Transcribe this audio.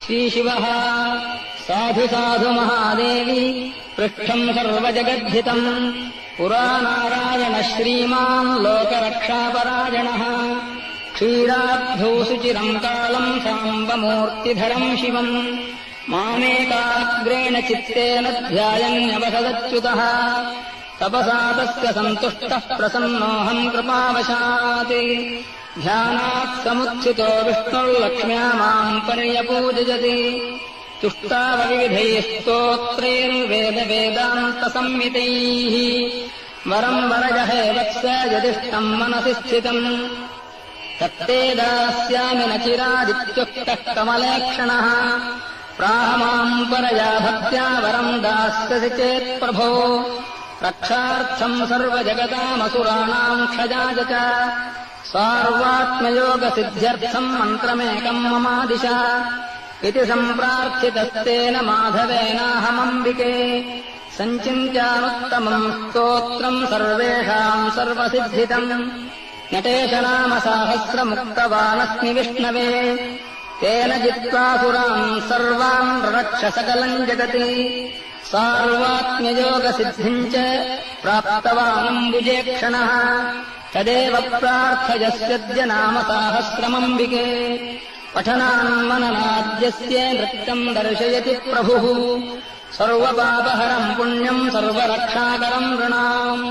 श्रीशिवः साधु साधु महादेवी पृष्ठम् सर्वजगद्धितम् पुरा नारायण श्रीमान् लोकरक्षापरायणः क्षीराब्धौ सुचिरम् कालम् साम्बमूर्तिधरम् शिवम् मामेकाग्रेण चित्तेन ध्यायन्यवसदच्युतः तपसा तस्य सन्तुष्टः प्रसन्नोऽहम् कृपावशात् ध्यानात् समुत्थितो विष्णुर्लक्ष्म्या माम् पर्यपूजयति तुष्टावविविधैः स्तोत्रैर्वेदवेदान्तसंहितैः वरम् वरजहे वत्स यदिष्टम् मनसि स्थितम् तत्ते दास्यामि न चिरादित्युक्तः कमलेक्षणः प्राह माम् परया भक्त्या वरम् दास्यसि चेत्प्रभो रक्षार्थम् सर्वजगतामसुराणाम् क्षजाय च सार्वात्मयोगसिद्ध्यर्थम् मन्त्रमेकम् ममादिश इति सम्प्रार्थितस्तेन माधवेनाहमम्बिके सञ्चिन्त्यानुत्तमम् स्तोत्रम् सर्वेषाम् सर्वसिद्धितम् नटेश नाम साहस्रमुक्तवानस्मि विष्णवे तेन जित्वा सुरान् सर्वान् रक्ष सकलम् जगति सार्वात्म्ययोगसिद्धिम् च प्राप्तवानम्बुजेक्षणः तदेव प्रार्थयस्यद्य नाम साहस्रमम्बिके पठनान्मननाद्यस्य नृत्यम् दर्शयति प्रभुः सर्वपापहरम् पुण्यम् सर्वरक्षाकरम् नृणाम्।